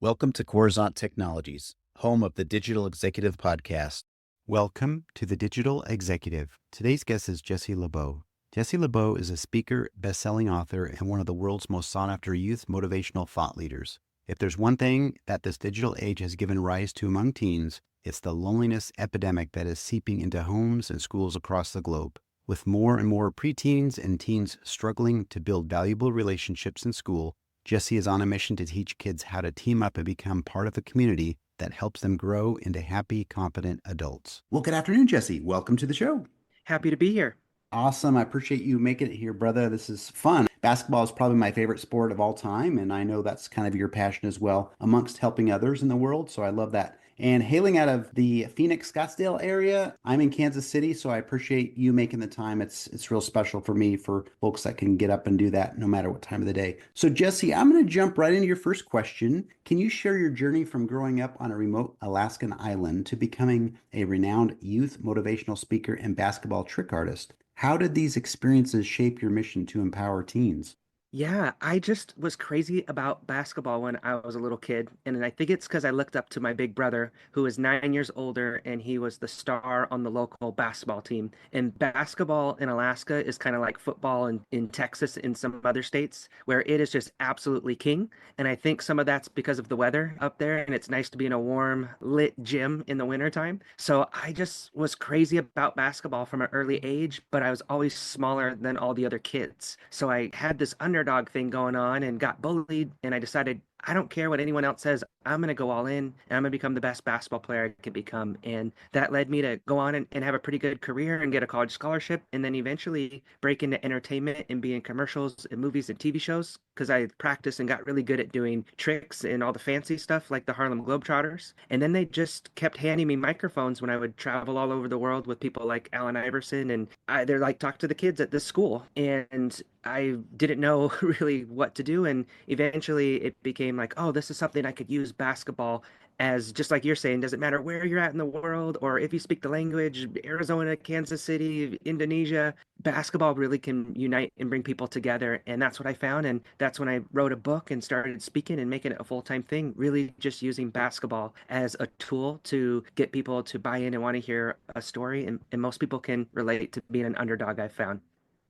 Welcome to Coruzant Technologies, home of the Digital Executive Podcast. Welcome to the Digital Executive. Today's guest is Jesse LeBeau. Jesse LeBeau is a speaker, best-selling author, and one of the world's most sought-after youth motivational thought leaders. If there's one thing that this digital age has given rise to among teens, it's the loneliness epidemic that is seeping into homes and schools across the globe. With more and more preteens and teens struggling to build valuable relationships in school, Jesse is on a mission to teach kids how to team up and become part of a community that helps them grow into happy, confident adults. Well, good afternoon, Jesse. Welcome to the show. Happy to be here. Awesome. I appreciate you making it here, brother. This is fun. Basketball is probably my favorite sport of all time, and I know that's kind of your passion as well amongst helping others in the world, so I love that. And hailing out of the Phoenix, Scottsdale area, I'm in Kansas City, so I appreciate you making the time. It's real special for me, for folks that can get up and do that no matter what time of the day. So Jesse, I'm going to jump right into your first question. Can you share your journey from growing up on a remote Alaskan island to becoming a renowned youth motivational speaker and basketball trick artist? How did these experiences shape your mission to empower teens? Yeah, I just was crazy about basketball when I was a little kid. And I think it's because I looked up to my big brother, who is 9 years older, and he was the star on the local basketball team. And basketball in Alaska is kind of like football in Texas in some other states, where it is just absolutely king. And I think some of that's because of the weather up there, and it's nice to be in a warm, lit gym in the wintertime. So I just was crazy about basketball from an early age, but I was always smaller than all the other kids. So I had this underdog thing going on and got bullied, and I decided I don't care what anyone else says. I'm going to go all in, and I'm going to become the best basketball player I can become. And that led me to go on and have a pretty good career and get a college scholarship, and then eventually break into entertainment and be in commercials and movies and TV shows, because I practiced and got really good at doing tricks and all the fancy stuff like the Harlem Globetrotters. And then they just kept handing me microphones when I would travel all over the world with people like Allen Iverson, and they're like, talk to the kids at this school. And I didn't know really what to do. And eventually it became like, oh, this is something I could use basketball as, just like you're saying, doesn't matter where you're at in the world or if you speak the language, Arizona, Kansas City, Indonesia, basketball really can unite and bring people together. And that's what I found. And that's when I wrote a book and started speaking and making it a full-time thing, really just using basketball as a tool to get people to buy in and want to hear a story. And most people can relate to being an underdog, I've found.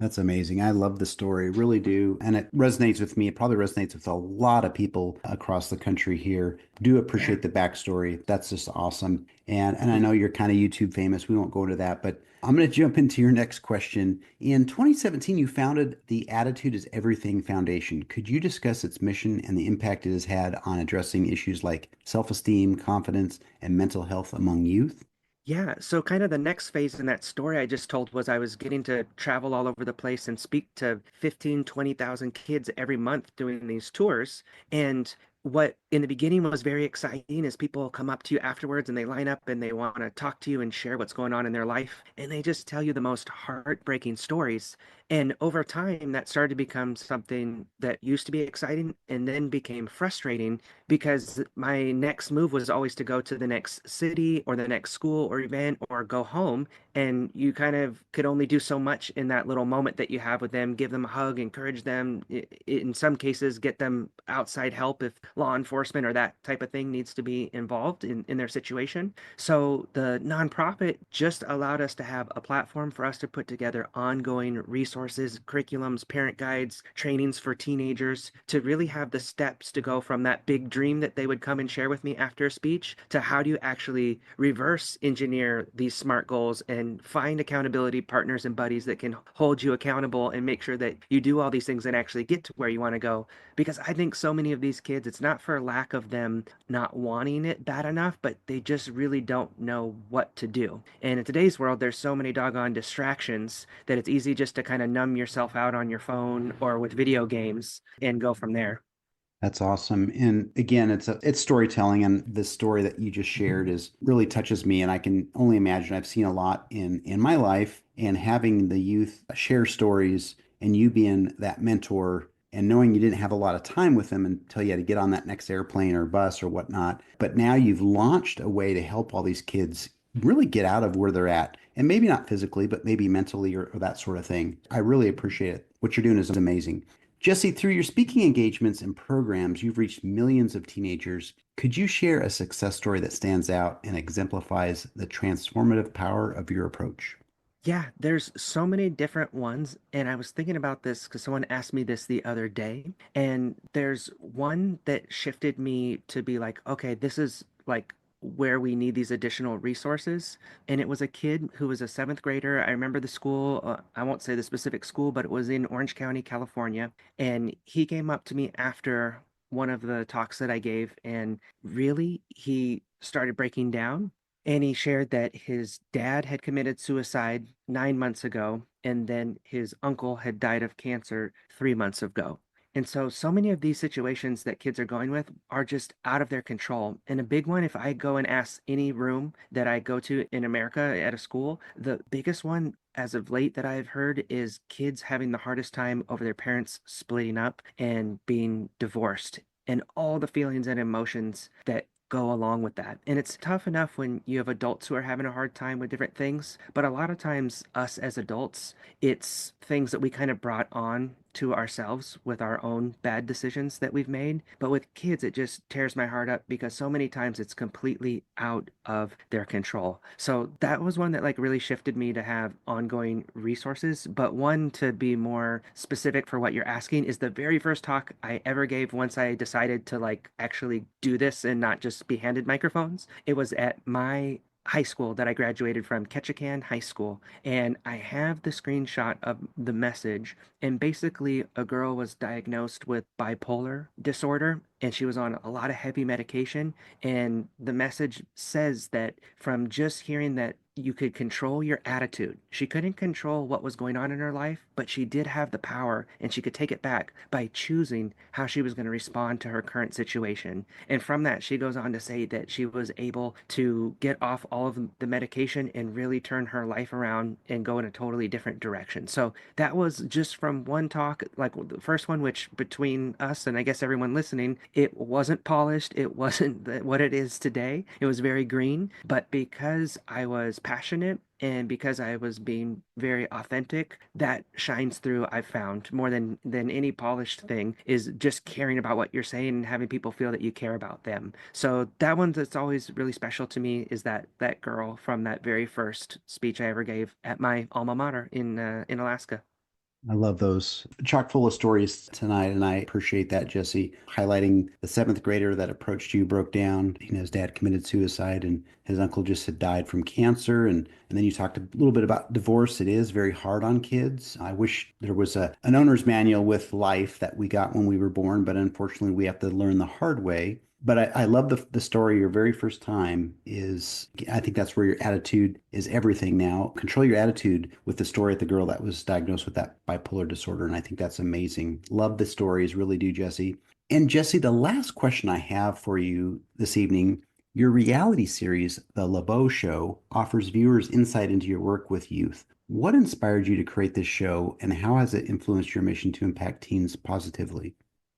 That's amazing. I love the story, really do. And it resonates with me. It probably resonates with a lot of people across the country here. Do Yeah. appreciate the backstory. That's just awesome. And I know you're kind of YouTube famous. We won't go into that, but I'm going to jump into your next question. In 2017, you founded the Attitude is Everything Foundation. Could you discuss its mission and the impact it has had on addressing issues like self-esteem, confidence, and mental health among youth? Yeah, so kind of the next phase in that story I just told was I was getting to travel all over the place and speak to 15, 20,000 kids every month doing these tours. And what in the beginning was very exciting is people come up to you afterwards and they line up and they want to talk to you and share what's going on in their life. And they just tell you the most heartbreaking stories. And over time, that started to become something that used to be exciting and then became frustrating, because my next move was always to go to the next city or the next school or event or go home. And you kind of could only do so much in that little moment that you have with them, give them a hug, encourage them, in some cases, get them outside help if law enforcement or that type of thing needs to be involved in their situation. So the nonprofit just allowed us to have a platform for us to put together ongoing resources, curriculums, parent guides, trainings for teenagers, to really have the steps to go from that big dream that they would come and share with me after a speech to how do you actually reverse engineer these SMART goals and find accountability partners and buddies that can hold you accountable and make sure that you do all these things and actually get to where you want to go. Because I think so many of these kids, it's not for lack of them not wanting it bad enough, but they just really don't know what to do. And in today's world, there's so many doggone distractions that it's easy just to kind of numb yourself out on your phone or with video games and go from there. That's awesome. And again, it's storytelling, and this story that you just shared is really touches me, and I can only imagine. I've seen a lot in my life, and having the youth share stories and you being that mentor and knowing you didn't have a lot of time with them until you had to get on that next airplane or bus or whatnot. But now you've launched a way to help all these kids really get out of where they're at. And maybe not physically, but maybe mentally or that sort of thing. I really appreciate it. What you're doing is amazing. Jesse, through your speaking engagements and programs, you've reached millions of teenagers. Could you share a success story that stands out and exemplifies the transformative power of your approach? Yeah, there's so many different ones, and I was thinking about this because someone asked me this the other day, and there's one that shifted me to be like, okay, this is like where we need these additional resources. And it was a kid who was a seventh grader. I remember the school, I won't say the specific school, but it was in Orange County, California. And he came up to me after one of the talks that I gave, and really, he started breaking down and he shared that his dad had committed suicide 9 months ago, and then his uncle had died of cancer 3 months ago. And so many of these situations that kids are going with are just out of their control. And a big one, if I go and ask any room that I go to in America at a school, the biggest one as of late that I've heard is kids having the hardest time over their parents splitting up and being divorced and all the feelings and emotions that go along with that. And it's tough enough when you have adults who are having a hard time with different things, but a lot of times us as adults, it's things that we kind of brought on to ourselves with our own bad decisions that we've made. But with kids, it just tears my heart up because so many times it's completely out of their control. So that was one that like really shifted me to have ongoing resources. But one to be more specific for what you're asking is the very first talk I ever gave once I decided to like actually do this and not just be handed microphones. It was at my high school that I graduated from, Ketchikan High School. And I have the screenshot of the message. And basically, a girl was diagnosed with bipolar disorder and she was on a lot of heavy medication. And the message says that from just hearing that you could control your attitude. She couldn't control what was going on in her life, but she did have the power and she could take it back by choosing how she was going to respond to her current situation. And from that, she goes on to say that she was able to get off all of the medication and really turn her life around and go in a totally different direction. So that was just from one talk, like the first one, which between us and I guess everyone listening, it wasn't polished. It wasn't what it is today. It was very green. But because I was passionate and because I was being very authentic, that shines through. I've found more than any polished thing is just caring about what you're saying and having people feel that you care about them. So that one that's always really special to me is that girl from that very first speech I ever gave at my alma mater in Alaska. I love those. Chock full of stories tonight, and I appreciate that, Jesse, highlighting the seventh grader that approached you, broke down. His dad committed suicide, and his uncle just had died from cancer. And then you talked a little bit about divorce. It is very hard on kids. I wish there was an owner's manual with life that we got when we were born, but unfortunately, we have to learn the hard way. But I love the story. Your very first time is, I think that's where your attitude is everything now. Control your attitude with the story of the girl that was diagnosed with that bipolar disorder. And I think that's amazing. Love the stories, really do, Jesse. And Jesse, the last question I have for you this evening, your reality series, The LeBeau Show, offers viewers insight into your work with youth. What inspired you to create this show, and how has it influenced your mission to impact teens positively?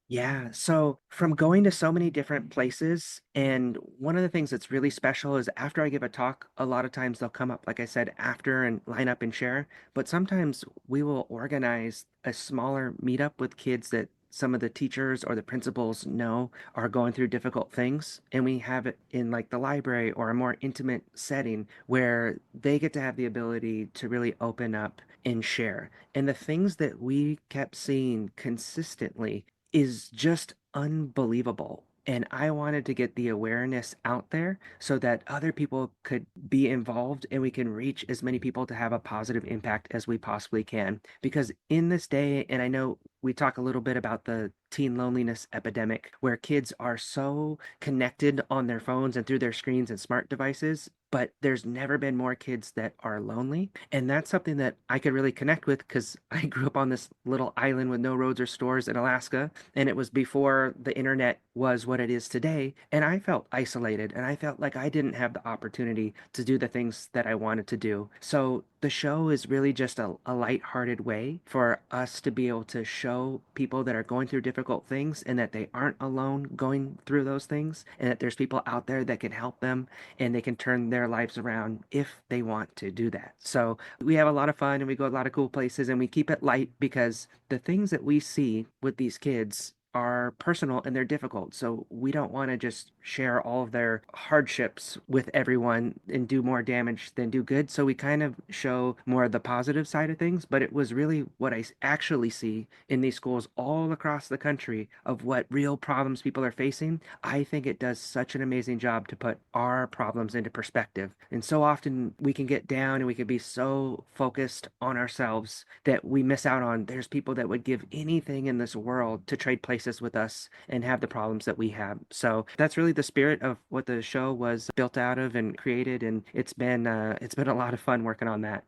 Yeah, so from going to so many different places, and one of the things that's really special is after I give a talk, a lot of times they'll come up, like I said, after and line up and share. But sometimes we will organize a smaller meetup with kids that some of the teachers or the principals know are going through difficult things. And we have it in like the library or a more intimate setting where they get to have the ability to really open up and share. And the things that we kept seeing consistently is just unbelievable. And I wanted to get the awareness out there so that other people could be involved and we can reach as many people to have a positive impact as we possibly can. Because in this day, and I know we talk a little bit about the teen loneliness epidemic, where kids are so connected on their phones and through their screens and smart devices, but there's never been more kids that are lonely. And that's something that I could really connect with because I grew up on this little island with no roads or stores in Alaska. And it was before the internet was what it is today. And I felt isolated and I felt like I didn't have the opportunity to do the things that I wanted to do. So the show is really just a lighthearted way for us to be able to show people that are going through difficult things and that they aren't alone going through those things and that there's people out there that can help them and they can turn their their lives around if they want to do that. So we have a lot of fun and we go a lot of cool places and we keep it light because the things that we see with these kids are personal and they're difficult. So we don't want to just share all of their hardships with everyone and do more damage than do good. So we kind of show more of the positive side of things. But it was really what I actually see in these schools all across the country of what real problems people are facing. I think it does such an amazing job to put our problems into perspective. And so often we can get down and we can be so focused on ourselves that we miss out on there's people that would give anything in this world to trade places with us and have the problems that we have. So that's really the spirit of what the show was built out of and created, and it's been a lot of fun working on that.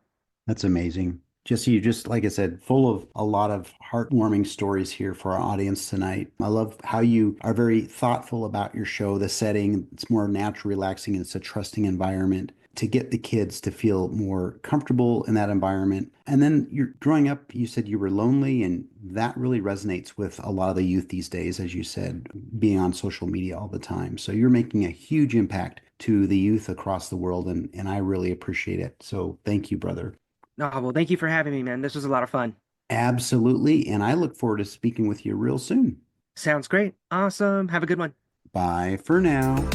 That's amazing. Just like I said, full of a lot of heartwarming stories here for our audience tonight. I love how you are very thoughtful about your show, the setting. It's more natural, relaxing, and it's a trusting environment to get the kids to feel more comfortable in that environment. And then you're growing up, you said you were lonely, and that really resonates with a lot of the youth these days, as you said, being on social media all the time. So you're making a huge impact to the youth across the world, and I really appreciate it. So thank you, brother. Oh, well, thank you for having me, man. This was a lot of fun. Absolutely. And I look forward to speaking with you real soon. Sounds great. Awesome. Have a good one. Bye for now.